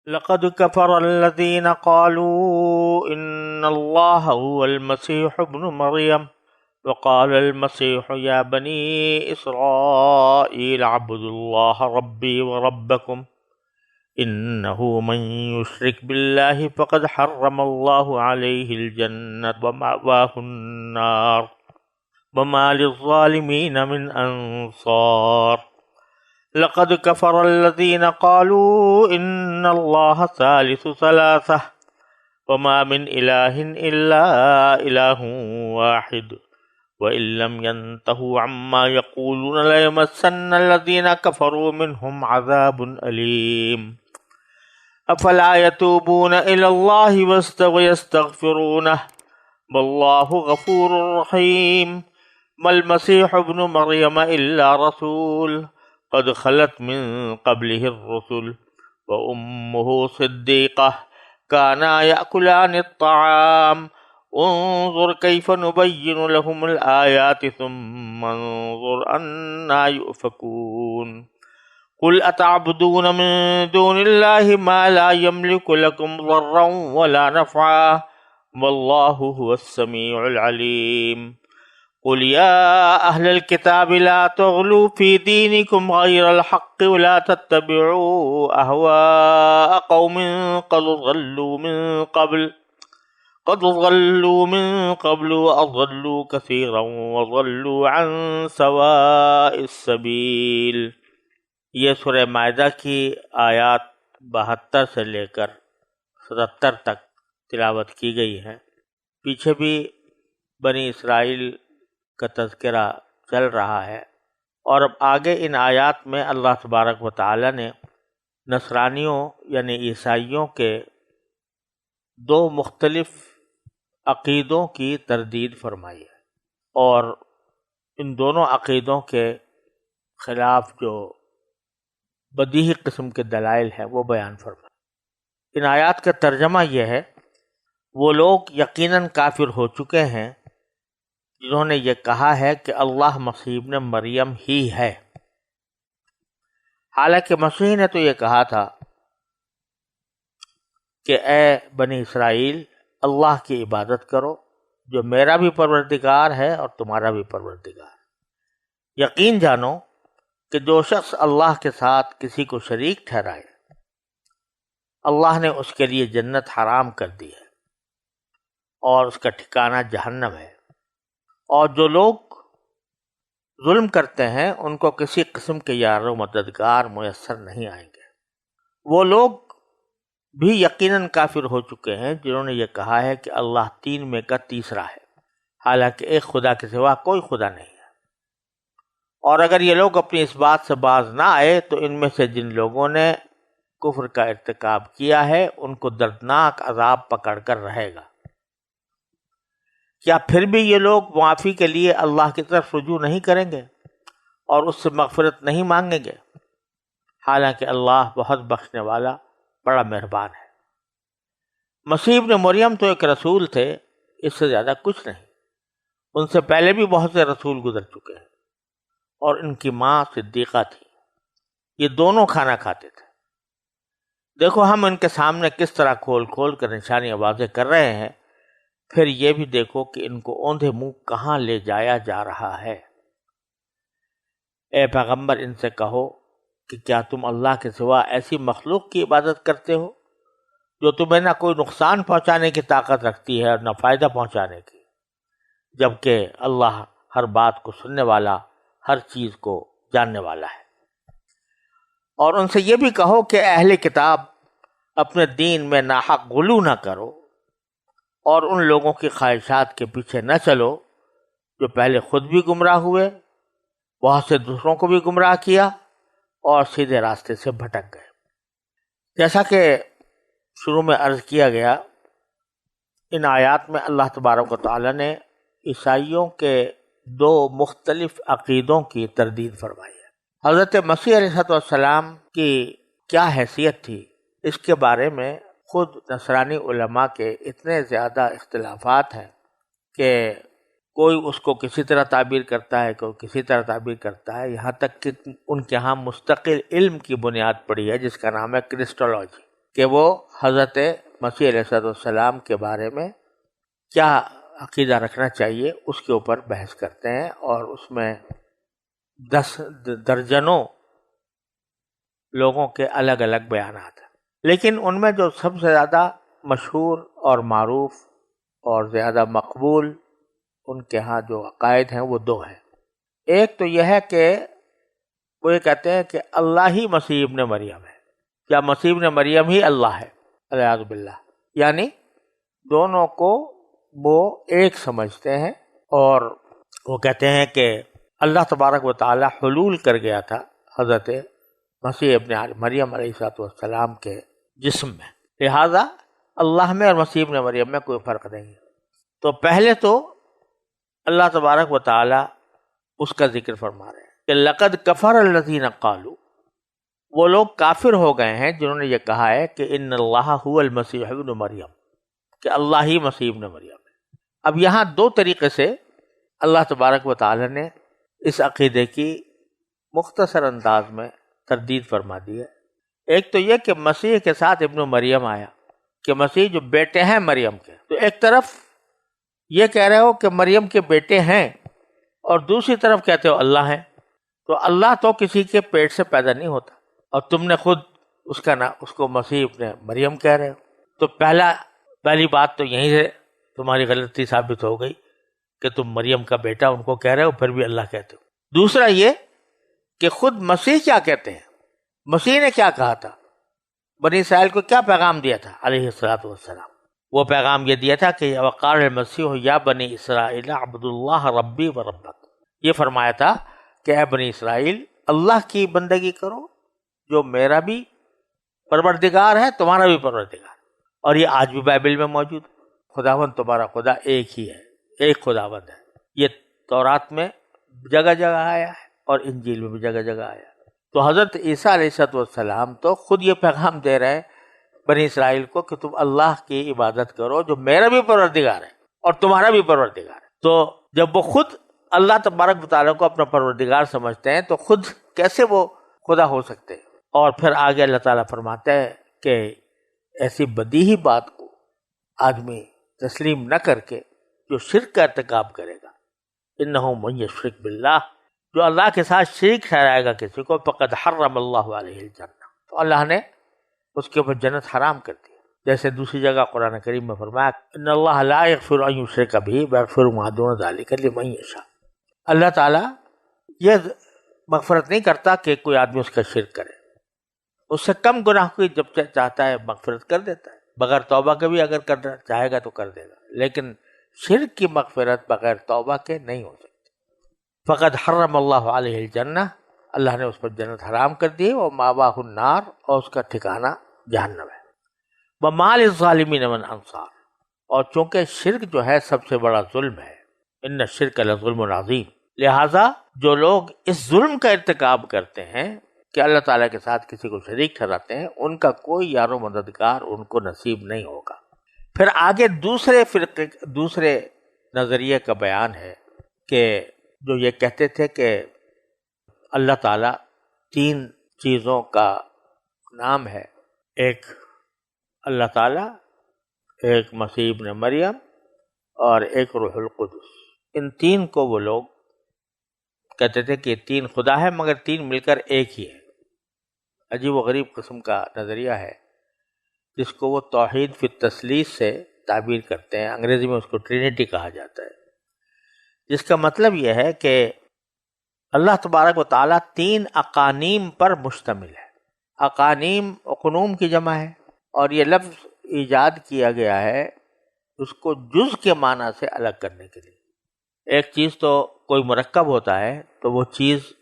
لقد كفر الذين قالوا إن الله هو المسيح ابن مريم وقال المسيح يا بني إسرائيل اعبدوا الله ربي وربكم إنه من يشرك بالله فقد حرم الله عليه الجنة ومأواه النار وما للظالمين من أنصار لقد كفر الذين قالوا إن الله ثالث ثلاثة وما من إله إلا إله واحد وإن لم ينتهوا عما يقولون ليمسن الذين كفروا منهم عذاب أليم أفلا يتوبون إلى الله ويستغفرونه والله غفور رحيم ما المسيح ابن مريم إلا رسول قد خلت من قبله الرسل وأمه صديقة كانا يأكلان الطعام انظر كيف نبين لهم الآيات ثم انظر أنا يؤفكون قل أتعبدون من دون الله ما لا يملك لكم ضرا ولا نفعا والله هو السميع العليم قل يا أهل الكتاب لا تغلوا في دينكم غير الحق ولا تتبعوا أهواء قوم قد ضلوا من قبل وأضلوا كثيرا وضلوا عن سواء السبيل۔ یہ سورہ مائدہ کی آیات 72 سے لے کر 77 تک تلاوت کی گئی ہے۔ پیچھے بھی بنی اسرائیل کا تذکرہ چل رہا ہے، اور اب آگے ان آیات میں اللہ تبارک و تعالی نے نصرانیوں یعنی عیسائیوں کے دو مختلف عقیدوں کی تردید فرمائی ہے، اور ان دونوں عقیدوں کے خلاف جو بدیہی قسم کے دلائل ہیں وہ بیان فرمائے۔ ان آیات کا ترجمہ یہ ہے، وہ لوگ یقیناً کافر ہو چکے ہیں جنہوں نے یہ کہا ہے کہ اللہ مسیح ابن مریم ہی ہے، حالانکہ مسیح نے تو یہ کہا تھا کہ اے بنی اسرائیل اللہ کی عبادت کرو جو میرا بھی پروردگار ہے اور تمہارا بھی پروردگار ہے۔ یقین جانو کہ جو شخص اللہ کے ساتھ کسی کو شریک ٹھہرائے اللہ نے اس کے لیے جنت حرام کر دی ہے اور اس کا ٹھکانہ جہنم ہے، اور جو لوگ ظلم کرتے ہیں ان کو کسی قسم کے یار و مددگار میسر نہیں آئیں گے۔ وہ لوگ بھی یقیناً کافر ہو چکے ہیں جنہوں نے یہ کہا ہے کہ اللہ تین میں کا تیسرا ہے، حالانکہ ایک خدا کے سوا کوئی خدا نہیں ہے۔ اور اگر یہ لوگ اپنی اس بات سے باز نہ آئے تو ان میں سے جن لوگوں نے کفر کا ارتکاب کیا ہے ان کو دردناک عذاب پکڑ کر رہے گا۔ کیا پھر بھی یہ لوگ معافی کے لیے اللہ کی طرف رجوع نہیں کریں گے اور اس سے مغفرت نہیں مانگیں گے، حالانکہ اللہ بہت بخشنے والا بڑا مہربان ہے۔ مسیح ابن مریم تو ایک رسول تھے، اس سے زیادہ کچھ نہیں۔ ان سے پہلے بھی بہت سے رسول گزر چکے ہیں، اور ان کی ماں صدیقہ تھی۔ یہ دونوں کھانا کھاتے تھے۔ دیکھو ہم ان کے سامنے کس طرح کھول کھول کر نشانیاں واضح کر رہے ہیں، پھر یہ بھی دیکھو کہ ان کو اوندھے منہ کہاں لے جایا جا رہا ہے۔ اے پیغمبر ان سے کہو کہ کیا تم اللہ کے سوا ایسی مخلوق کی عبادت کرتے ہو جو تمہیں نہ کوئی نقصان پہنچانے کی طاقت رکھتی ہے اور نہ فائدہ پہنچانے کی، جبکہ اللہ ہر بات کو سننے والا، ہر چیز کو جاننے والا ہے۔ اور ان سے یہ بھی کہو کہ اہل کتاب اپنے دین میں ناحق غلو نہ کرو اور ان لوگوں کی خواہشات کے پیچھے نہ چلو جو پہلے خود بھی گمراہ ہوئے، بہت سے دوسروں کو بھی گمراہ کیا اور سیدھے راستے سے بھٹک گئے۔ جیسا کہ شروع میں عرض کیا گیا، ان آیات میں اللہ تبارک و تعالی نے عیسائیوں کے دو مختلف عقیدوں کی تردید فرمائی ہے۔ حضرت مسیح علیہ السلام کی کیا حیثیت تھی اس کے بارے میں خود نصرانی علماء کے اتنے زیادہ اختلافات ہیں کہ کوئی اس کو کسی طرح تعبیر کرتا ہے، کوئی کسی طرح تعبیر کرتا ہے، یہاں تک کہ ان کے ہاں مستقل علم کی بنیاد پڑی ہے جس کا نام ہے کرسٹولوجی۔ کہ وہ حضرت مسیح علیہ السلام کے بارے میں کیا عقیدہ رکھنا چاہیے، اس کے اوپر بحث کرتے ہیں، اور اس میں 10 درجنوں لوگوں کے الگ الگ بیانات ہیں، لیکن ان میں جو سب سے زیادہ مشہور اور معروف اور زیادہ مقبول ان کے ہاں جو عقائد ہیں وہ 2 ہیں۔ ایک تو یہ ہے کہ وہ یہ کہتے ہیں کہ اللہ ہی مسیح ابن مریم ہے، یا مسیح ابن مریم ہی اللہ ہے، والعیاذ باللہ، یعنی دونوں کو وہ ایک سمجھتے ہیں، اور وہ کہتے ہیں کہ اللہ تبارک و تعالی حلول کر گیا تھا حضرت مسیح ابن مریم علیہ السلام کے جسم میں، لہذا اللہ میں اور مسیح ابن مریم میں کوئی فرق نہیں ہے۔ تو پہلے تو اللہ تبارک و تعالی اس کا ذکر فرما رہے ہیں کہ لقد کفر الذین قالوا، وہ لوگ کافر ہو گئے ہیں جنہوں نے یہ کہا ہے کہ ان اللہ هو المسیح ابن مریم، کہ اللہ ہی مسیح ابن مریم ہے۔ اب یہاں 2 طریقے سے اللہ تبارک و تعالی نے اس عقیدے کی مختصر انداز میں تردید فرما دی ہے۔ ایک تو یہ کہ مسیح کے ساتھ ابن مریم آیا، کہ مسیح جو بیٹے ہیں مریم کے، تو ایک طرف یہ کہہ رہے ہو کہ مریم کے بیٹے ہیں، اور دوسری طرف کہتے ہو اللہ ہیں، تو اللہ تو کسی کے پیٹ سے پیدا نہیں ہوتا، اور تم نے خود اس کو مسیح ابن مریم کہہ رہے ہو۔ تو پہلی بات تو یہیں سے تمہاری غلطی ثابت ہو گئی کہ تم مریم کا بیٹا ان کو کہہ رہے ہو، پھر بھی اللہ کہتے ہو۔ دوسرا یہ کہ خود مسیح کیا کہتے ہیں، مسیح نے کیا کہا تھا، بنی اسرائیل کو کیا پیغام دیا تھا علیہ السلام؟ وہ پیغام یہ دیا تھا کہ وقال المسیح یا بنی اسرائیل عبد اللہ ربی و ربک، یہ فرمایا تھا کہ اے بنی اسرائیل اللہ کی بندگی کرو جو میرا بھی پروردگار ہے، تمہارا بھی پروردگار، اور یہ آج بھی بائبل میں موجود ہے۔ خداوند تمہارا خدا ایک ہی ہے، ایک خداوند ہے۔ یہ تورات میں جگہ جگہ آیا ہے اور انجیل میں بھی جگہ جگہ آیا ہے۔ تو حضرت عیسیٰ علیہ السلام تو خود یہ پیغام دے رہے ہیں بنی اسرائیل کو کہ تم اللہ کی عبادت کرو جو میرا بھی پروردگار ہے اور تمہارا بھی پروردگار ہے۔ تو جب وہ خود اللہ تبارک و تعالیٰ کو اپنا پروردگار سمجھتے ہیں تو خود کیسے وہ خدا ہو سکتے ہیں؟ اور پھر آگے اللہ تعالیٰ فرماتا ہے کہ ایسی بدیہی بات کو آدمی تسلیم نہ کر کے جو شرک کا ارتکاب کرے گا، انہ من یشرک باللہ، جو اللہ کے ساتھ شریک ٹھہرائے گا کسی کو، فقد حرم اللہ علیہ الجنہ، تو اللہ نے اس کے اوپر جنت حرام کر دی۔ جیسے دوسری جگہ قرآن کریم میں فرمایا ان اللہ لا یغفر ان یشرک بہ ویغفر ما دون ذلک لمن یشاء، اللہ تعالیٰ یہ مغفرت نہیں کرتا کہ کوئی آدمی اس کا شرک کرے، اس سے کم گناہ کی جب چاہتا ہے مغفرت کر دیتا ہے، بغیر توبہ کے بھی اگر کرنا چاہے گا تو کر دے گا، لیکن شرک کی مغفرت بغیر توبہ کے نہیں ہو سکتی۔ فقد حرم اللہ علیہ الجنہ، اللہ نے اس پر جنت حرام کر دی، اور مأواہ النار، اور اس کا ٹھکانہ جہنم ہے۔ وما للظالمین من انصار، اور چونکہ شرک جو ہے سب سے بڑا ظلم ہے، ان الشرک لظلم عظیم، لہٰذا جو لوگ اس ظلم کا ارتکاب کرتے ہیں کہ اللہ تعالیٰ کے ساتھ کسی کو شریک ٹھہراتے ہیں، ان کا کوئی یار و مددگار ان کو نصیب نہیں ہوگا۔ پھر آگے دوسرے نظریے کا بیان ہے کہ جو یہ کہتے تھے کہ اللہ تعالیٰ 3 چیزوں کا نام ہے، ایک اللہ تعالیٰ، ایک مسیح ابن مریم، اور ایک روح القدس۔ ان 3 کو وہ لوگ کہتے تھے کہ 3 خدا ہے مگر 3 مل کر ایک ہی ہے۔ عجیب و غریب قسم کا نظریہ ہے جس کو وہ توحید فی التثلیث سے تعبیر کرتے ہیں، انگریزی میں اس کو ٹرینٹی کہا جاتا ہے، جس کا مطلب یہ ہے کہ اللہ تبارک و تعالیٰ 3 اقانیم پر مشتمل ہے۔ اقانیم اقنوم کی جمع ہے، اور یہ لفظ ایجاد کیا گیا ہے اس کو جز کے معنی سے الگ کرنے کے لیے۔ ایک چیز تو کوئی مرکب ہوتا ہے تو وہ چیز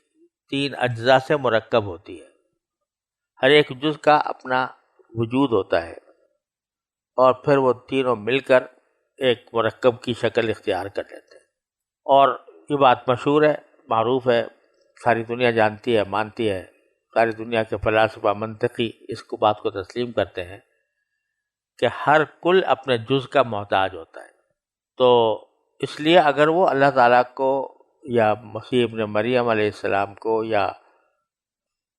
3 اجزاء سے مرکب ہوتی ہے، ہر ایک جز کا اپنا وجود ہوتا ہے، اور پھر وہ تینوں مل کر ایک مرکب کی شکل اختیار کر لیتے ہیں۔ اور یہ بات مشہور ہے، معروف ہے، ساری دنیا جانتی ہے، مانتی ہے، ساری دنیا کے فلاسفہ منطقی اس کو بات کو تسلیم کرتے ہیں کہ ہر کل اپنے جز کا محتاج ہوتا ہے۔ تو اس لیے اگر وہ اللہ تعالیٰ کو یا مسیح ابن مریم علیہ السلام کو یا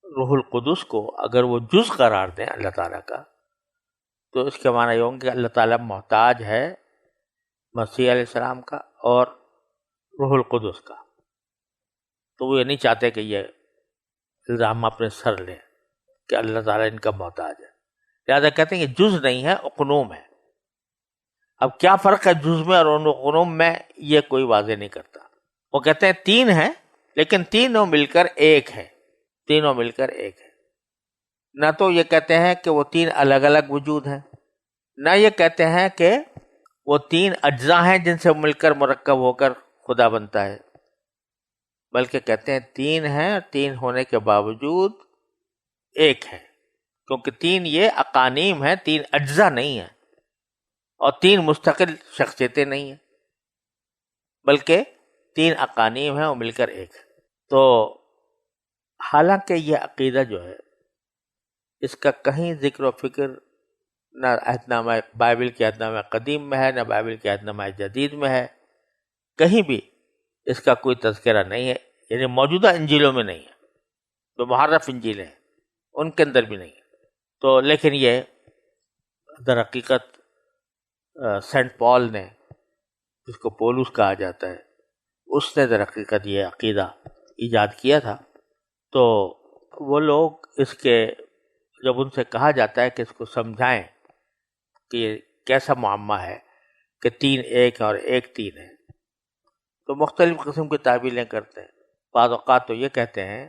روح القدس کو اگر وہ جز قرار دیں اللہ تعالیٰ کا، تو اس کے معنی یہ ہوں کہ اللہ تعالیٰ محتاج ہے مسیح علیہ السلام کا اور روح القدس کا. تو وہ یہ نہیں چاہتے کہ یہ الزام اپنے سر لیں کہ اللہ تعالیٰ ان کا محتاج ہے. لہٰذا کہتے ہیں کہ جز نہیں ہے، اقنوم ہے. اب کیا فرق ہے جز میں اور اقنوم میں، یہ کوئی واضح نہیں کرتا. وہ کہتے ہیں تین ہیں لیکن تینوں مل کر ایک ہے. تینوں مل کر ایک ہے. نہ تو یہ کہتے ہیں کہ وہ تین الگ الگ وجود ہیں، نہ یہ کہتے ہیں کہ وہ تین اجزاء ہیں جن سے مل کر مرکب ہو کر خدا بنتا ہے، بلکہ کہتے ہیں تین ہیں اور تین ہونے کے باوجود ایک ہے. کیونکہ تین یہ اقانیم ہیں، تین اجزاء نہیں ہیں اور تین مستقل شخصیتیں نہیں ہیں، بلکہ تین اقانیم ہیں اور مل کر ایک ہے. تو حالانکہ یہ عقیدہ جو ہے اس کا کہیں ذکر و فکر نہ عہد نامہ بائبل کے عہد نامہ قدیم میں ہے، نہ بائبل کے عہد نامہ جدید میں ہے. کہیں بھی اس کا کوئی تذکرہ نہیں ہے، یعنی موجودہ انجیلوں میں نہیں ہے. جو محرف انجیلیں ہیں ان کے اندر بھی نہیں ہے. تو لیکن یہ در حقیقت سینٹ پال نے، جس کو پولس کہا جاتا ہے، اس نے در حقیقت یہ عقیدہ ایجاد کیا تھا. تو وہ لوگ اس کے جب ان سے کہا جاتا ہے کہ اس کو سمجھائیں کہ یہ کیسا معمہ ہے کہ تین ایک اور ایک تین ہے، تو مختلف قسم کی تعبیریں کرتے ہیں. بعض اوقات تو یہ کہتے ہیں،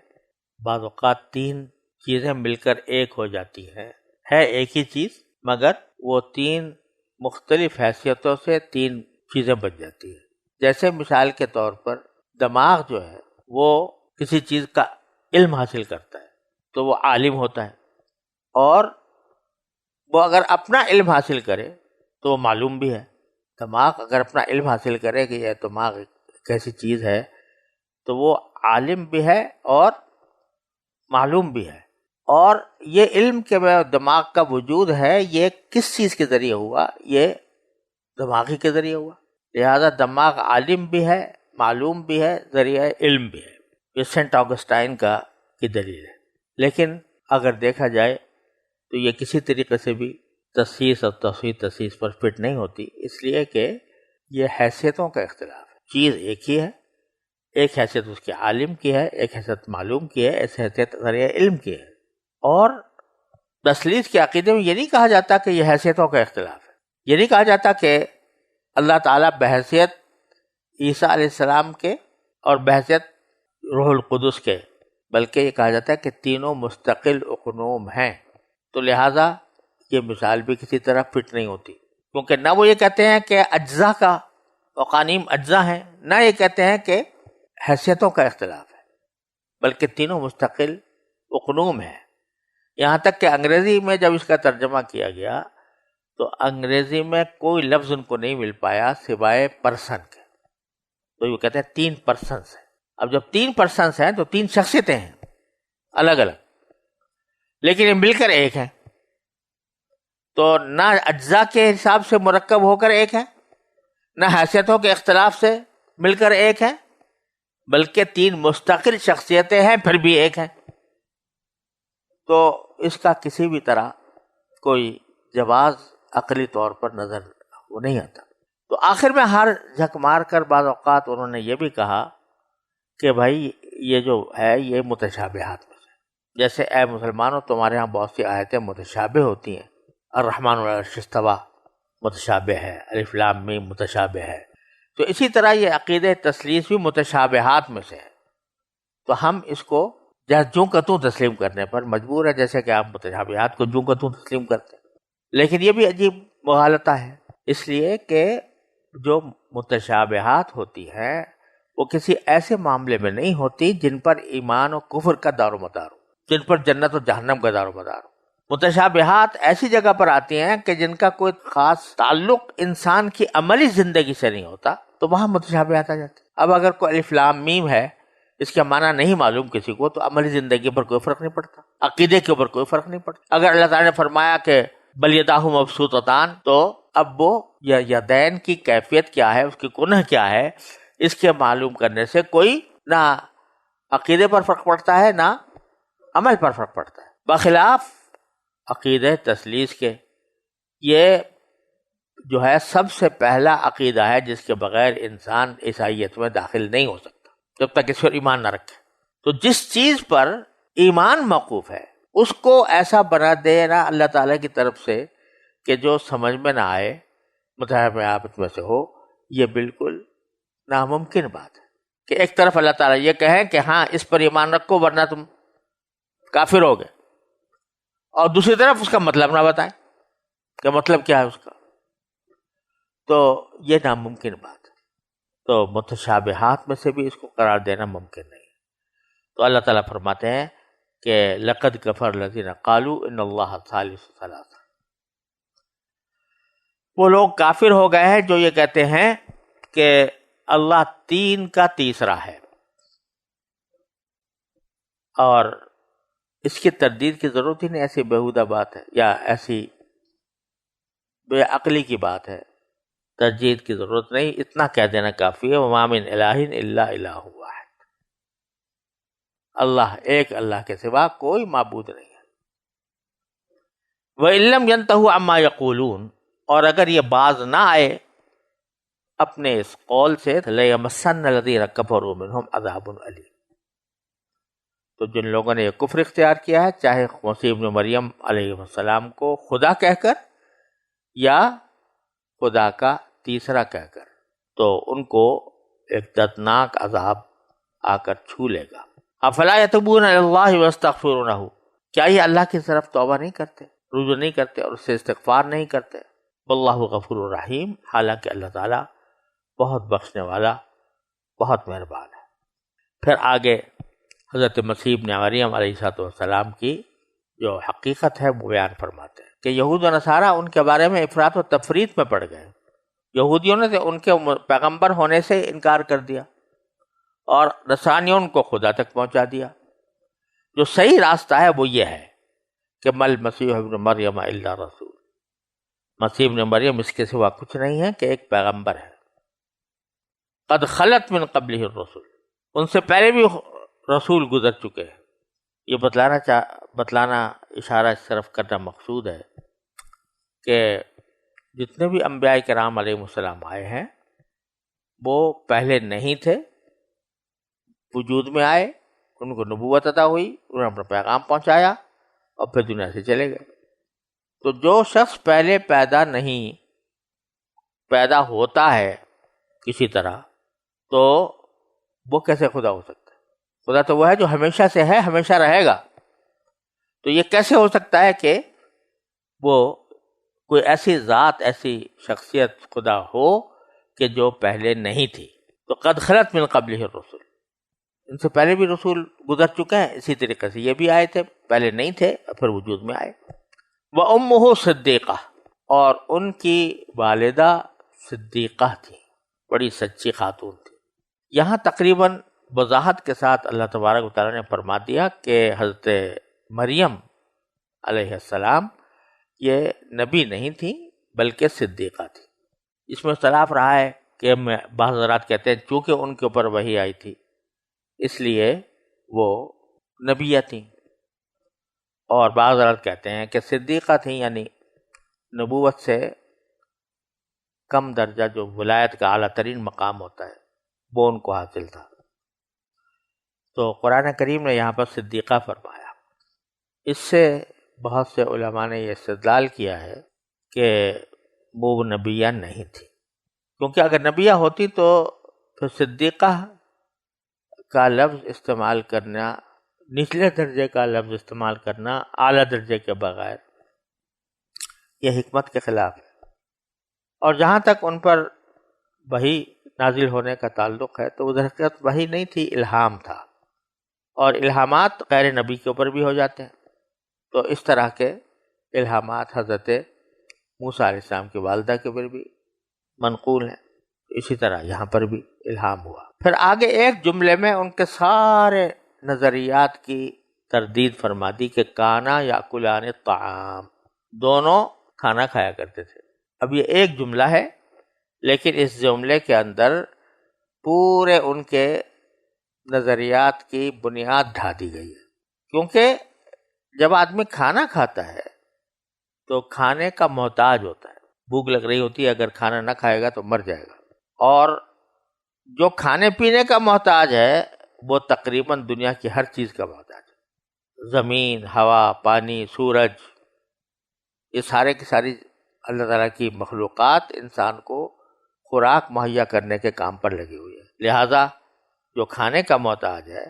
بعض اوقات تین چیزیں مل کر ایک ہو جاتی ہیں، ہے ایک ہی چیز مگر وہ تین مختلف حیثیتوں سے تین چیزیں بن جاتی ہیں. جیسے مثال کے طور پر دماغ جو ہے وہ کسی چیز کا علم حاصل کرتا ہے تو وہ عالم ہوتا ہے، اور وہ اگر اپنا علم حاصل کرے تو وہ معلوم بھی ہے. دماغ اگر اپنا علم حاصل کرے کہ یہ دماغ ایک ایسی چیز ہے تو وہ عالم بھی ہے اور معلوم بھی ہے. اور یہ علم کے دماغ کا وجود ہے، یہ کس چیز کے ذریعے ہوا؟ یہ دماغی کے ذریعے ہوا. لہذا دماغ عالم بھی ہے، معلوم بھی ہے، ذریعہ علم بھی ہے. یہ سینٹ آگسٹائن کی دلیل ہے. لیکن اگر دیکھا جائے تو یہ کسی طریقے سے بھی تخصیص اور تخصیص پر فٹ نہیں ہوتی، اس لیے کہ یہ حیثیتوں کا اختلاف ہے. چیز ایک ہی ہے، ایک حیثیت اس کے عالم کی ہے، ایک حیثیت معلوم کی ہے، ایک حیثیت ذریعہ علم کی ہے. اور تثلیث کے عقیدے میں یہ نہیں کہا جاتا کہ یہ حیثیتوں کا اختلاف ہے. یہ نہیں کہا جاتا کہ اللہ تعالیٰ بحیثیت عیسیٰ علیہ السلام کے اور بحیثیت روح القدس کے، بلکہ یہ کہا جاتا ہے کہ تینوں مستقل اقنوم ہیں. تو لہٰذا یہ مثال بھی کسی طرح فٹ نہیں ہوتی، کیونکہ نہ وہ یہ کہتے ہیں کہ اجزاء کا اقانیم اجزاء ہیں، نہ یہ کہتے ہیں کہ حیثیتوں کا اختلاف ہے، بلکہ تینوں مستقل اقنوم ہیں. یہاں تک کہ انگریزی میں جب اس کا ترجمہ کیا گیا تو انگریزی میں کوئی لفظ ان کو نہیں مل پایا سوائے پرسن کے. تو یہ کہتے ہیں تین پرسنس ہیں. اب جب تین پرسنس ہیں تو تین شخصیتیں ہیں الگ الگ، لیکن یہ مل کر ایک ہیں. تو نہ اجزاء کے حساب سے مرکب ہو کر ایک ہیں، نہ حیثیتوں کے اختلاف سے مل کر ایک ہیں، بلکہ تین مستقل شخصیتیں ہیں پھر بھی ایک ہیں. تو اس کا کسی بھی طرح کوئی جواز عقلی طور پر نظر وہ نہیں آتا. تو آخر میں ہر جھک مار کر بعض اوقات انہوں نے یہ بھی کہا کہ بھائی یہ جو ہے یہ متشابہات میں سے، جیسے اے مسلمانوں تمہارے ہاں بہت سی آیتیں متشابہ ہوتی ہیں. الرحمن علی العرش استویٰ متشابہ ہے، الف لام میم متشابہ ہے. تو اسی طرح یہ عقیدہ تثلیث بھی متشابہات میں سے ہے. تو ہم اس کو جوں کا توں تسلیم کرنے پر مجبور ہے، جیسے کہ آپ متشابہات کو جوں کا توں تسلیم کرتے ہیں. لیکن یہ بھی عجیب مغالطہ ہے، اس لیے کہ جو متشابہات ہوتی ہیں وہ کسی ایسے معاملے میں نہیں ہوتی جن پر ایمان و کفر کا دار و مدار ہو، جن پر جنت و جہنم کا دار و مدار ہو. متشابہات ایسی جگہ پر آتی ہیں کہ جن کا کوئی خاص تعلق انسان کی عملی زندگی سے نہیں ہوتا، تو وہاں متشابہات آ جاتی. اب اگر کوئی الف لام میم ہے، اس کا معنی نہیں معلوم کسی کو، تو عملی زندگی پر کوئی فرق نہیں پڑتا، عقیدے کے اوپر کوئی فرق نہیں پڑتا. اگر اللہ تعالیٰ نے فرمایا کہ بل یداہ مبسوطتان، تو اب وہ یدین کی کیفیت کیا ہے، اس کی کنہ کیا ہے، اس کے معلوم کرنے سے کوئی نہ عقیدے پر فرق پڑتا ہے نہ عمل پر فرق پڑتا ہے. بخلاف عقیدہ تثلیث کے یہ جو ہے سب سے پہلا عقیدہ ہے جس کے بغیر انسان عیسائیت میں داخل نہیں ہو سکتا جب تک اس پر ایمان نہ رکھے. تو جس چیز پر ایمان موقوف ہے اس کو ایسا بنا دینا اللہ تعالیٰ کی طرف سے کہ جو سمجھ میں نہ آئے، مذاہب میں آپ میں سے ہو، یہ بالکل ناممکن بات ہے کہ ایک طرف اللہ تعالیٰ یہ کہیں کہ ہاں اس پر ایمان رکھو ورنہ تم کافر ہو گئے، اور دوسری طرف اس کا مطلب نہ بتائیں کہ مطلب کیا ہے اس کا. تو یہ ناممکن بات ہے. تو متشابہات میں سے بھی اس کو قرار دینا ممکن نہیں. تو اللہ تعالیٰ فرماتے ہیں کہ لقد کفر الذین قالوا ان اللہ ثالث ثلاثہ. وہ لوگ کافر ہو گئے ہیں جو یہ کہتے ہیں کہ اللہ تین کا تیسرا ہے، اور اس کی تردید کی ضرورت ہی نہیں. ایسی بیہودہ بات ہے یا ایسی بے عقلی کی بات ہے، تردید کی ضرورت نہیں. اتنا کہہ دینا کافی ہے وما من الہ الا الہ واحد. اللہ ایک، اللہ کے سوا کوئی معبود نہیں ہے. وَإِن لَّمْ يَنْتَهُوا عَمَّا يَقُولُونَ، اور اگر یہ باز نہ آئے اپنے اس قول سے لَيَمَسَّنَّ الَّذِينَ كَفَرُوا مِنْهُمْ عَذَابٌ أَلِيمٌ. تو جن لوگوں نے یہ کفر اختیار کیا ہے، چاہے مسیح ابن مریم علیہ السلام کو خدا کہہ کر یا خدا کا تیسرا کہہ کر، تو ان کو ایک دردناک عذاب آ کر چھو لے گا. افلا یتوبون الی اللہ واستغفرونہ، کیا یہ اللہ کی طرف توبہ نہیں کرتے، رجوع نہیں کرتے اور اس سے استغفار نہیں کرتے؟ واللہ غفور رحیم، حالانکہ اللہ تعالیٰ بہت بخشنے والا، بہت مہربان ہے. پھر آگے حضرت مسیح ابن مریم علیہ السلام کی جو حقیقت ہے وہ بیان فرماتے ہیں کہ یہود و نصارہ ان کے بارے میں افراط و تفریط میں پڑ گئے. یہودیوں نے ان کے پیغمبر ہونے سے انکار کر دیا اور نصرانیوں ان کو خدا تک پہنچا دیا. جو صحیح راستہ ہے وہ یہ ہے کہ مل مسیح ابن مریم الا رسول، مسیح ابن مریم اس کے سوا کچھ نہیں ہے کہ ایک پیغمبر ہے. قد خلت من قبلہ الرسل، ان سے پہلے بھی رسول گزر چکے ہیں. یہ بتلانا اشارہ اس طرف کرنا مقصود ہے کہ جتنے بھی انبیاء کرام علیہ السلام آئے ہیں وہ پہلے نہیں تھے، وجود میں آئے، ان کو نبوت عطا ہوئی، انہوں نے اپنا پیغام پہنچایا اور پھر دنیا سے چلے گئے. تو جو شخص پہلے پیدا ہوتا ہے کسی طرح، تو وہ کیسے خدا ہو سکتا ہے؟ خدا تو وہ ہے جو ہمیشہ سے ہے، ہمیشہ رہے گا. تو یہ کیسے ہو سکتا ہے کہ وہ کوئی ایسی ذات، ایسی شخصیت خدا ہو کہ جو پہلے نہیں تھی؟ تو قد خلت من قبلہ الرسل، ان سے پہلے بھی رسول گزر چکے ہیں. اسی طریقے سے یہ بھی آئے تھے، پہلے نہیں تھے پھر وجود میں آئے. وَأُمُّهُ صدیقہ، اور ان کی والدہ صدیقہ تھی، بڑی سچی خاتون تھی. یہاں تقریباً وضاحت کے ساتھ اللہ تبارک و تعالیٰ نے فرما دیا کہ حضرت مریم علیہ السلام یہ نبی نہیں تھی بلکہ صدیقہ تھی. اس میں اختلاف رہا ہے کہ بعض حضرات کہتے ہیں چونکہ ان کے اوپر وحی آئی تھی اس لیے وہ نبیہ تھیں، اور بعض حضرات کہتے ہیں کہ صدیقہ تھیں، یعنی نبوت سے کم درجہ جو ولایت کا اعلیٰ ترین مقام ہوتا ہے وہ ان کو حاصل تھا. تو قرآن کریم نے یہاں پر صدیقہ فرمایا. اس سے بہت سے علماء نے یہ استدلال کیا ہے کہ وہ نبیہ نہیں تھی، کیونکہ اگر نبیہ ہوتی تو پھر صدیقہ کا لفظ استعمال کرنا، نچلے درجے کا لفظ استعمال کرنا اعلیٰ درجے کے بغیر، یہ حکمت کے خلاف ہے. اور جہاں تک ان پر وحی نازل ہونے کا تعلق ہے تو وہ در حقیقت وحی نہیں تھی، الہام تھا، اور الہامات غیر نبی کے اوپر بھی ہو جاتے ہیں. تو اس طرح کے الہامات حضرت موسیٰ علیہ السلام کی والدہ کے اوپر بھی منقول ہیں، اسی طرح یہاں پر بھی الہام ہوا. پھر آگے ایک جملے میں ان کے سارے نظریات کی تردید فرما دی کہ کانا یاکلان الطعام، دونوں کھانا کھایا کرتے تھے. اب یہ ایک جملہ ہے لیکن اس جملے کے اندر پورے ان کے نظریات کی بنیاد ڈھا دی گئی ہے. کیونکہ جب آدمی کھانا کھاتا ہے تو کھانے کا محتاج ہوتا ہے. بھوک لگ رہی ہوتی ہے، اگر کھانا نہ کھائے گا تو مر جائے گا. اور جو کھانے پینے کا محتاج ہے وہ تقریباً دنیا کی ہر چیز کا محتاج ہے. زمین، ہوا، پانی، سورج، یہ سارے کی ساری اللہ تعالیٰ کی مخلوقات انسان کو خوراک مہیا کرنے کے کام پر لگی ہوئی ہے. لہذا جو کھانے کا محتاج ہے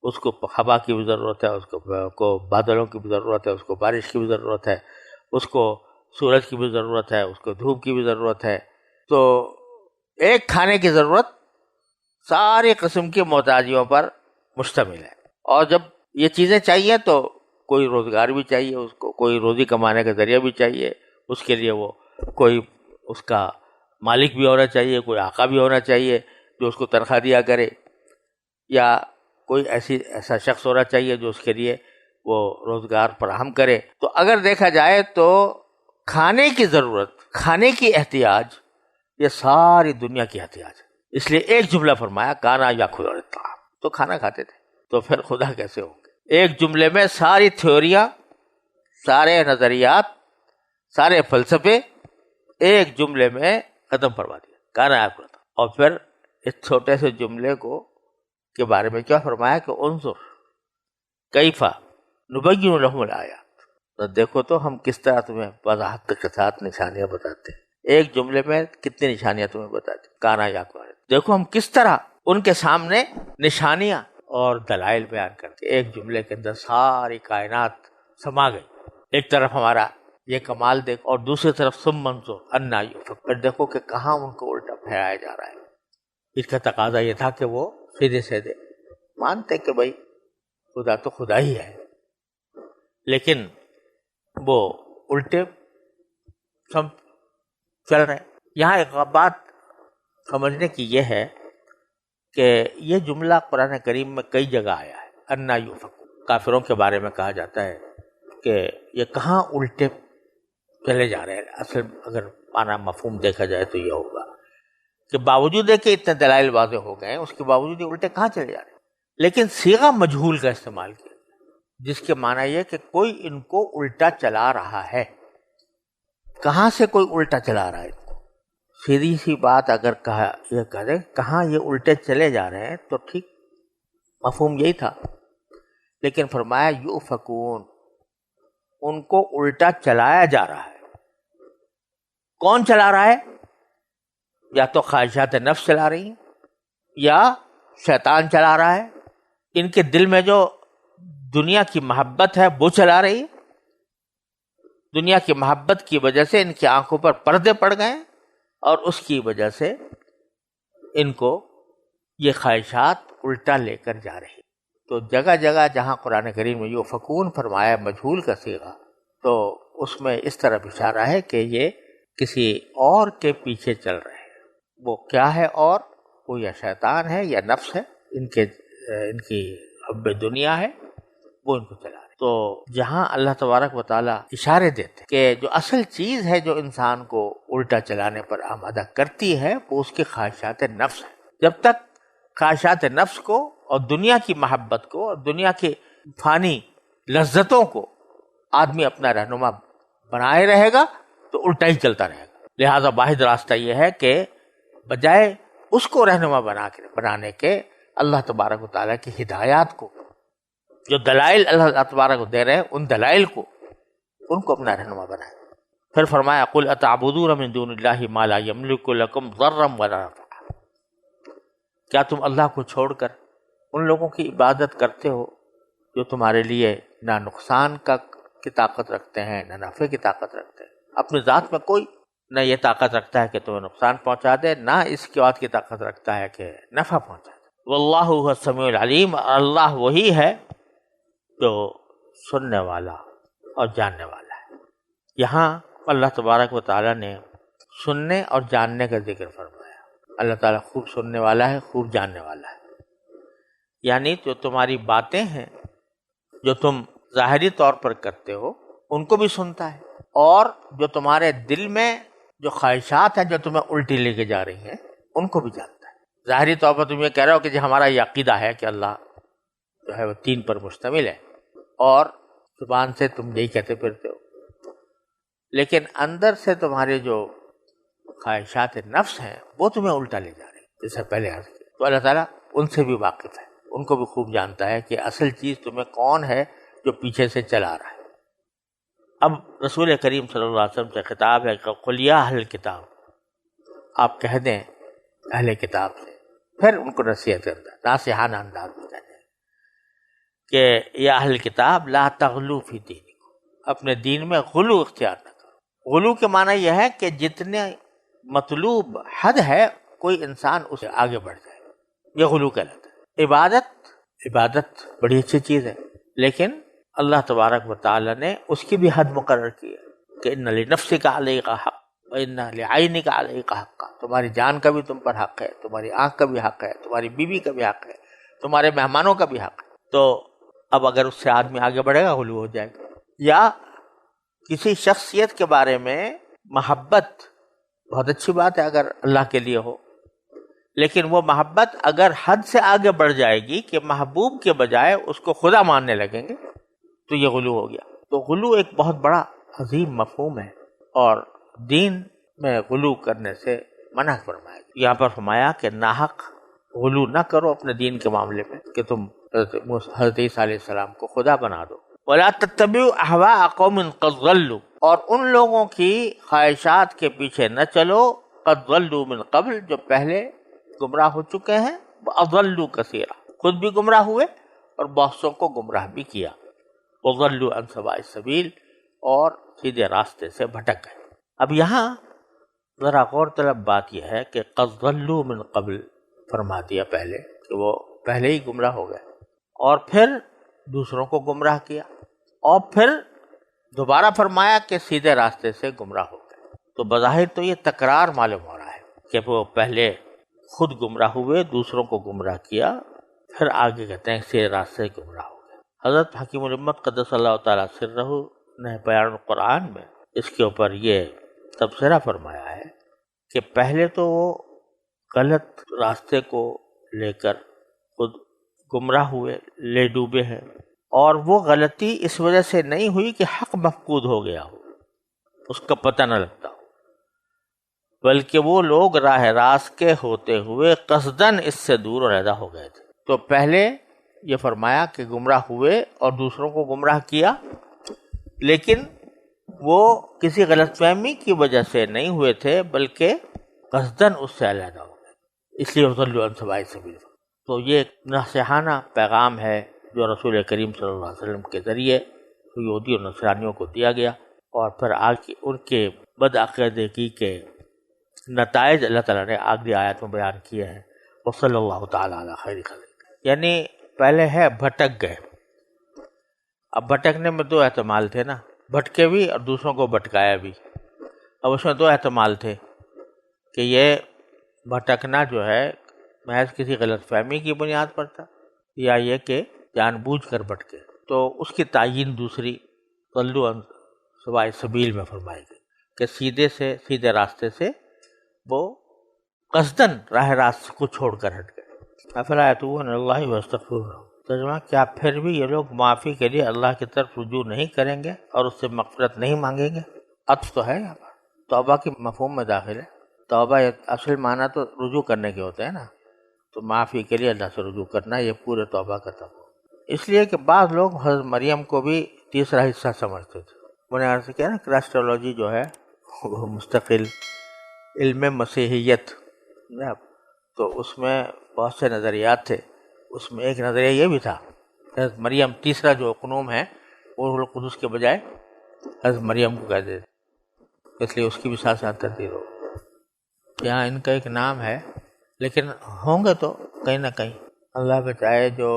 اس کو ہوا کی بھی ضرورت ہے، اس کو بادلوں کی بھی ضرورت ہے، اس کو بارش کی بھی ضرورت ہے، اس کو سورج کی بھی ضرورت ہے، اس کو دھوپ کی بھی ضرورت ہے. تو ایک کھانے کی ضرورت ساری قسم کی محتاجیوں پر مشتمل ہے. اور جب یہ چیزیں چاہیے تو کوئی روزگار بھی چاہیے، اس کو کوئی روزی کمانے کا ذریعہ بھی چاہیے. اس کے لیے وہ کوئی اس کا مالک بھی ہونا چاہیے، کوئی آقا بھی ہونا چاہیے جو اس کو تنخواہ دیا کرے، یا کوئی ایسا شخص ہونا چاہیے جو اس کے لیے وہ روزگار فراہم کرے. تو اگر دیکھا جائے تو کھانے کی ضرورت، کھانے کی احتیاج، یہ ساری دنیا کی احتیاج ہے. اس لیے ایک جملہ فرمایا کانا یا خدا الطعام، تو کھانا کھاتے تھے، تو پھر خدا کیسے ہوں گے؟ ایک جملے میں ساری تھیوریاں، سارے نظریات، سارے فلسفے ایک جملے میں ختم فرما دیا، کانا یا خدا. اور پھر اس چھوٹے سے جملے کے بارے میں کیا فرمایا کہ انظر کیفا نبین لہم الآیات، تو دیکھو تو ہم کس طرح تمہیں وضاحت کے ساتھ نشانیاں بتاتے ہیں. ایک جملے میں کتنی نشانیاں تمہیں بتاتے ہیں، کانا یا خدا. دیکھو ہم کس طرح ان کے سامنے نشانیاں اور دلائل بیان کرتے. ایک جملے کے اندر ساری کائنات سما گئی. ایک طرف ہمارا یہ کمال دیکھو، اور دوسری طرف ثم انظر انا یؤفکون، پھر دیکھو کہ کہاں ان کو الٹا پھیرایا جا رہا ہے. اس کا تقاضا یہ تھا کہ وہ سیدھے سیدھے مانتے کہ بھائی خدا تو خدا ہی ہے، لیکن وہ الٹے چل رہے ہیں. یہاں ایک بات سمجھنے کی یہ ہے کہ یہ جملہ قرآن کریم میں کئی جگہ آیا ہے. انا یؤفکون، کافروں کے بارے میں کہا جاتا ہے کہ یہ کہاں الٹے چلے جا رہے ہیں. اصل اگر معنی مفہوم دیکھا جائے تو یہ ہوگا کہ باوجود ہے کہ اتنے دلائل واضح ہو گئے ہیں، اس کے باوجود یہ الٹے کہاں چلے جا رہے ہیں. لیکن صیغہ مجہول کا استعمال کیا، جس کے معنی یہ کہ کوئی ان کو الٹا چلا رہا ہے. کہاں سے کوئی الٹا چلا رہا ہے؟ سیدھی سی بات اگر یہ کرے کہاں یہ الٹے چلے جا رہے ہیں تو ٹھیک مفہوم یہی تھا. لیکن فرمایا یؤفکون، ان کو الٹا چلایا جا رہا ہے. کون چلا رہا ہے؟ یا تو خواہشات نفس چلا رہی ہیں، یا شیطان چلا رہا ہے. ان کے دل میں جو دنیا کی محبت ہے وہ چلا رہی ہے. دنیا کی محبت کی وجہ سے ان کی آنکھوں پر پردے پڑ گئے، اور اس کی وجہ سے ان کو یہ خواہشات الٹا لے کر جا رہی. تو جگہ جگہ جہاں قرآن کریم میں یؤفکون فرمایا مجہول کا صیغہ، تو اس میں اس طرح اشارہ ہے کہ یہ کسی اور کے پیچھے چل رہے ہیں. وہ کیا ہے؟ اور وہ یا شیطان ہے یا نفس ہے، ان کی حب دنیا ہے، وہ ان کو چلا رہے. تو جہاں اللہ تبارک و تعالیٰ اشارے دیتے کہ جو اصل چیز ہے جو انسان کو الٹا چلانے پر آمادہ کرتی ہے وہ اس کی خواہشات نفس ہے. جب تک خواہشات نفس کو اور دنیا کی محبت کو اور دنیا کی فانی لذتوں کو آدمی اپنا رہنما بنائے رہے گا تو الٹا ہی چلتا رہے گا. لہذا واحد راستہ یہ ہے کہ بجائے اس کو رہنما بنانے کے اللہ تبارک و تعالیٰ کی ہدایات کو، جو دلائل اللہ تبارک کو دے رہے ہیں، ان دلائل کو ان کو اپنا رہنما بنائے. پھر فرمایا قل اتعبدون من دون اللہ ما لا یملک لکم ضرا ولا نفعا، کیا تم اللہ کو چھوڑ کر ان لوگوں کی عبادت کرتے ہو جو تمہارے لیے نہ نقصان کی طاقت رکھتے ہیں نہ نفع کی طاقت رکھتے ہیں. اپنی ذات میں کوئی نہ یہ طاقت رکھتا ہے کہ تمہیں نقصان پہنچا دے، نہ اس کی بات کی طاقت رکھتا ہے کہ نفع پہنچا دے. واللہ هو السمیع العلیم، اللہ وہی ہے جو سننے والا اور جاننے والا ہے. یہاں اللہ تبارک و تعالیٰ نے سننے اور جاننے کا ذکر فرمایا. اللہ تعالیٰ خوب سننے والا ہے، خوب جاننے والا ہے. یعنی جو تمہاری باتیں ہیں جو تم ظاہری طور پر کرتے ہو ان کو بھی سنتا ہے، اور جو تمہارے دل میں جو خواہشات ہیں جو تمہیں الٹی لے کے جا رہی ہیں ان کو بھی جانتا ہے. ظاہری طور پر تم یہ کہہ رہے ہو کہ جی ہمارا یہ عقیدہ ہے کہ اللہ جو ہے وہ 3 پر مشتمل ہے، اور زبان سے تم یہی کہتے پھرتے ہو. لیکن اندر سے تمہارے جو خواہشات نفس ہیں وہ تمہیں الٹا لے جا رہے ہیں، جیسے پہلے عرض کیا۔ تو اللہ تعالیٰ ان سے بھی واقف ہے، ان کو بھی خوب جانتا ہے کہ اصل چیز تمہیں کون ہے جو پیچھے سے چلا رہا ہے۔ اب رسول کریم صلی اللہ علیہ وسلم سے خطاب ہے کہ قل یا اہل کتاب، آپ کہہ دیں اہل کتاب سے، پھر ان کو نصیحت کرتا ہے ناصحانہ انداز میں کہتے ہیں کہ یا اہل کتاب لا تغلو فی دینکم، اپنے دین میں غلو اختیار نہ کرو۔ غلو کے معنی یہ ہے کہ جتنے مطلوب حد ہے کوئی انسان اسے آگے بڑھ جائے، یہ غلو کہلاتا ہے۔ عبادت بڑی اچھی چیز ہے، لیکن اللہ تبارک و تعالی نے اس کی بھی حد مقرر کی ہے کہ ان لنفسک علیک حق وان لعینک علیک حق، تمہاری جان کا بھی تم پر حق ہے، تمہاری آنکھ کا بھی حق ہے، تمہاری بیوی کا بھی حق ہے، تمہارے مہمانوں کا بھی حق ہے۔ تو اب اگر اس سے آدمی آگے بڑھے گا غلو ہو جائے گا۔ یا کسی شخصیت کے بارے میں محبت بہت اچھی بات ہے اگر اللہ کے لیے ہو، لیکن وہ محبت اگر حد سے آگے بڑھ جائے گی کہ محبوب کے بجائے اس کو خدا ماننے لگیں گے تو یہ غلو ہو گیا۔ تو غلو ایک بہت بڑا عظیم مفہوم ہے، اور دین میں غلو کرنے سے منع فرمایا گیا۔ یہاں پر فرمایا کہ ناحق غلو نہ کرو اپنے دین کے معاملے میں کہ تم حضرت عیسیٰ علیہ السلام کو خدا بنا دو۔ وَلَا تَتَّبِعُوا أَهْوَاءَ قَوْمٍ قَدْ ضَلُّوا، اور ان لوگوں کی خواہشات کے پیچھے نہ چلو قد ضلوا من قبل، جو پہلے گمراہ ہو چکے ہیں، وَأَضَلُّوا كَثِيرًا، خود بھی گمراہ ہوئے اور بہتوں کو گمراہ بھی کیا، وَضَلُّوا عَنْ سَوَاءِ السَّبِيلِ، اور سیدھے راستے سے بھٹک گئے۔ اب یہاں ذرا غور طلب بات یہ ہے کہ قد ضلوا من قبل فرما دیا پہلے کہ وہ پہلے ہی گمراہ ہو گئے، اور پھر دوسروں کو گمراہ کیا، اور پھر دوبارہ فرمایا کہ سیدھے راستے سے گمراہ ہو گئے۔ تو بظاہر تو یہ تکرار معلوم ہو رہا ہے کہ وہ پہلے خود گمراہ ہوئے، دوسروں کو گمراہ کیا، پھر آگے کہتے ہیں سیدھے راستے سے گمراہ ہو گئے۔ حضرت حکیم الامت قدس اللہ تعالیٰ سرہ نے بیان القرآن میں اس کے اوپر یہ تبصرہ فرمایا ہے کہ پہلے تو وہ غلط راستے کو لے کر خود گمراہ ہوئے، لے ڈوبے ہیں، اور وہ غلطی اس وجہ سے نہیں ہوئی کہ حق مفقود ہو گیا ہو، اس کا پتہ نہ لگتا ہو، بلکہ وہ لوگ راہ راست کے ہوتے ہوئے قصداً اس سے دور اور علیحدہ ہو گئے تھے۔ تو پہلے یہ فرمایا کہ گمراہ ہوئے اور دوسروں کو گمراہ کیا، لیکن وہ کسی غلط فہمی کی وجہ سے نہیں ہوئے تھے بلکہ قصداً اس سے علیحدہ ہو گئے، اس لیے وَضَلُّوا عَنْ سَوَاءِ السَّبِيلِ۔ تو یہ ایک نصیحانہ پیغام ہے جو رسول کریم صلی اللہ علیہ وسلم کے ذریعے یہودی اور نصرانیوں کو دیا گیا، اور پھر آگے ان کے بدعقیدگی کے نتائج اللہ تعالیٰ نے آگے آیات میں بیان کیے ہیں۔ وصلی اللہ تعالیٰ علی خیر خلق، یعنی پہلے ہے بھٹک گئے۔ اب بھٹکنے میں دو احتمال تھے نا، بھٹکے بھی اور دوسروں کو بھٹکایا بھی۔ اب اس میں دو احتمال تھے کہ یہ بھٹکنا جو ہے محض کسی غلط فہمی کی بنیاد پر تھا، یا یہ کہ جان بوجھ کر بھٹکے۔ تو اس کی تعیین دوسری ضلوا عن سواء السبیل میں فرمائی گئی کہ سیدھے راستے سے وہ قصداً راہ راست کو چھوڑ کر ہٹ گئے۔ افلا یتوبون الی اللہ واستغفرونہ، ترجمہ کیا پھر بھی یہ لوگ معافی کے لیے اللہ کی طرف رجوع نہیں کریں گے اور اس سے مغفرت نہیں مانگیں گے؟ عطف تو ہے یہاں پر، توبہ کی مفہوم میں داخل ہے۔ توبہ اصل معنی تو رجوع کرنے کے ہوتے ہیں نا، تو معافی کے لیے اللہ سے رجوع کرنا یہ پورے توبہ کا تھا۔ اس لیے کہ بعض لوگ حضرت مریم کو بھی تیسرا حصہ سمجھتے تھے۔ میں نے عرض کیا نا کرسٹولوجی جو ہے وہ مستقل علم مسیحیت، تو اس میں بہت سے نظریات تھے۔ اس میں ایک نظریہ یہ بھی تھا حضرت مریم تیسرا جو اقنوم ہے وہ روح القدس کے بجائے حضرت مریم کو کہہ دیتے، اس لیے اس کی بھی ساتھ ساتھ تردید ہو۔ یہاں ان کا ایک نام ہے، لیکن ہوں گے تو کہیں نہ کہیں اللہ بچائے جو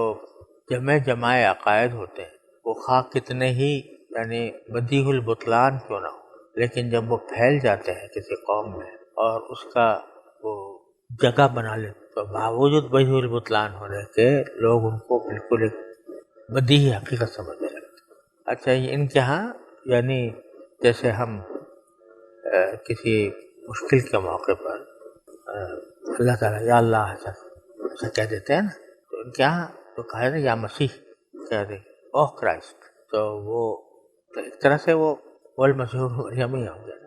جمائے عقائد ہوتے ہیں وہ خواہ کتنے ہی یعنی بدیع البطلان کیوں نہ ہو، لیکن جب وہ پھیل جاتے ہیں کسی قوم میں اور اس کا وہ جگہ بنا لیتے تو باوجود بدیع البطلان ہونے کے لوگ ان کو بالکل ایک بدیہی حقیقت سمجھنے لگتے۔ اچھا ان کے ہاں یعنی جیسے ہم کسی مشکل کے موقع پر اللہ تعالیٰ یا اللہ ایسا کہہ دیتے ہیں نا، تو ان کے یہاں تو کہا ہے یا مسیح کہہ دیں اوہ کرائسٹ، تو وہ ایک طرح سے وہ والمسيح ابن مريم